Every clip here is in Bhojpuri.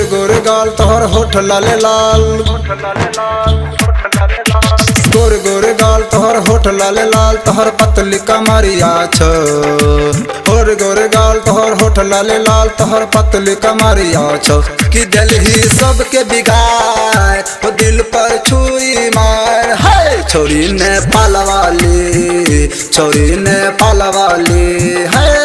गोर गाल तोहर होठ लाले लाल, गोर गोर गाल तोहर होठ लाले लाल, तोहर पतली कमरिया छ। गोर गोर गाल तोहर होठ लाले लाल, तोहर पतली कमरिया छ। कि दिल ही सबके बिगाड़, वो दिल पर छुई मार है। छोरी ने पालवाली, छोरी ने पालवाली है।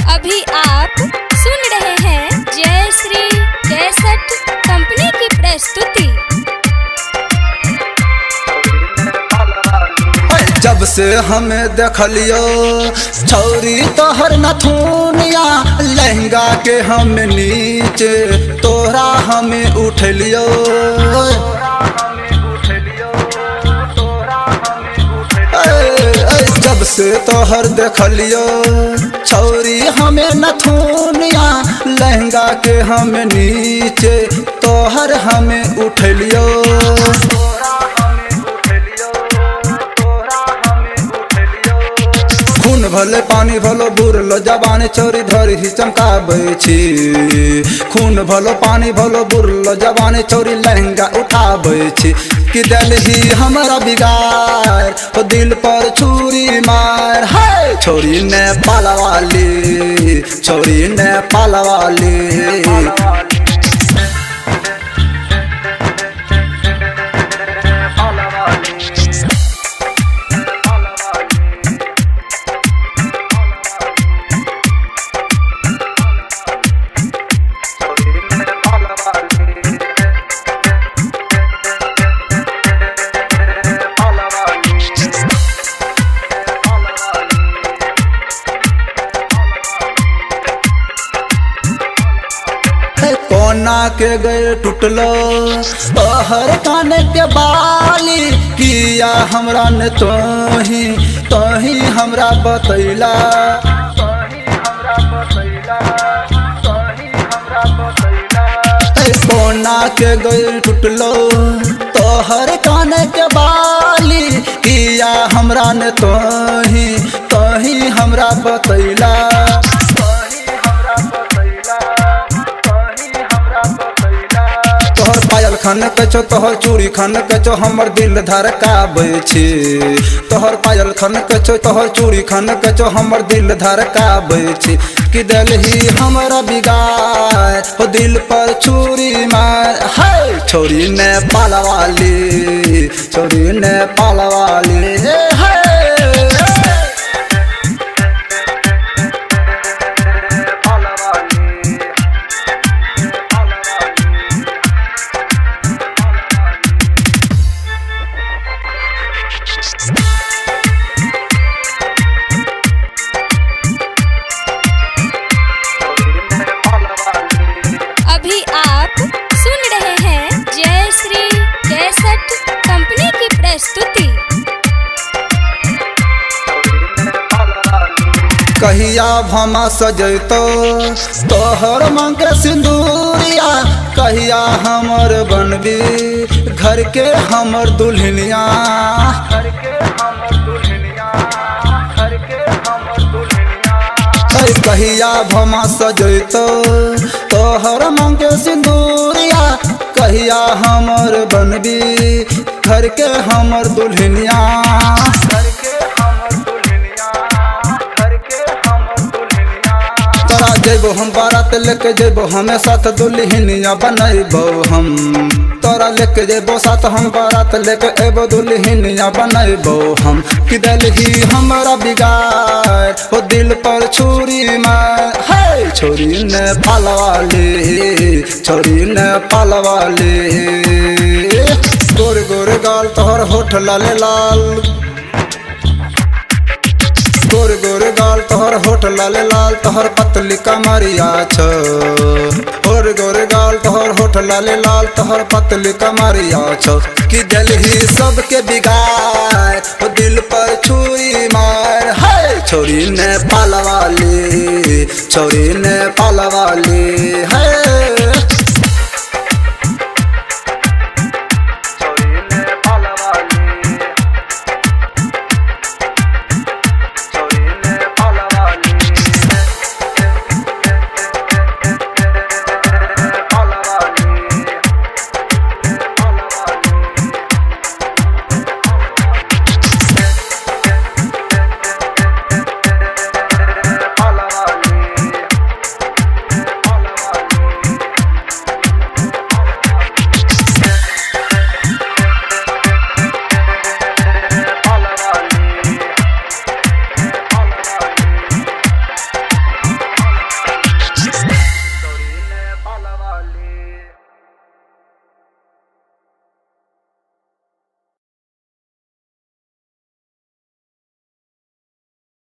अभी आप सुन रहे हैं जय श्री कैसेट कंपनी की प्रस्तुति। जब से हमें देखलियो छौरी तोहर नथुनिया, लहंगा के हम नीचे तोरा हमें उठलियो। जब से तोहर देखलियो छौरी हमें नथुनिया, लहंगा के हम नीचे तोहर हमें उठलियो। खून भले पानी भलो बुरलो जबानी, छोरी धरी ही चमकाबै छी। खून भलो पानी भलो बुरलो जबानी, छोरी लहंगा उठाबै छी। कि दिल ही हमारा बिगाड़, वो दिल पर छुरी मार है। छोरी ने पालवाली, छोरी ने पालवाली। कोना के गए टूटलो तोहर काने के बाली, किया हमरा ने तोही हमरा बतैला। कोना के गए टूटलो तोहर काने के बाली, किया हमरा ने तोही हमरा बतैला। तोहर पायल खन कचो, तोहर चूड़ी खन कचो, हमर दिल धड़काबै छी। तोहर पायल खन कचो, तोहर चूड़ी खन कचो, हमर दिल धड़काबै छी। कि दिल ही हमरा बिगाड़, वो दिल पर छुरी मार है। छोरी ने पालवाली, छोरी ने पालवाली है। अभी आप सुन रहे हैं जय श्री कैसेट कंपनी की प्रस्तुति। कहिया भमा सजैतो तोहर मांग के सिंदूरिया, कहिया हमर बनबी घर के हमर दुल्हनिया। कहिया भमा सजैतो तोहर मांग के सिंदूरिया, कहिया हमर बनबी घर के हमर दुल्हनिया। तोरा जेबो हम बारात लेके जेबो हमें साथ दुल्हनिया बनैबो हम। तोरा लेके जेबो साथ हम बारात लेके एबो दुल्हनिया बनैबो हम। कि दिल ही हमारा बिगाड़, वो दिल पर छुरी मार है। छोरी ने पालवाली, छोरी ने पालवाली। गोर गोर गाल तोहर होठ लाले लाल, गोर गोर गाल तोहर होठ लाले लाल, तोहर पतली कमरिया छ। गोर गोर गाल तोहर होठ लाले लाल, तोहर पतली कमरिया छ। कि दिल ही सबके बिगाड़, वो दिल पर छुरी मार है। छोरी नेपाल वाली, छोरी नेपाल वाली।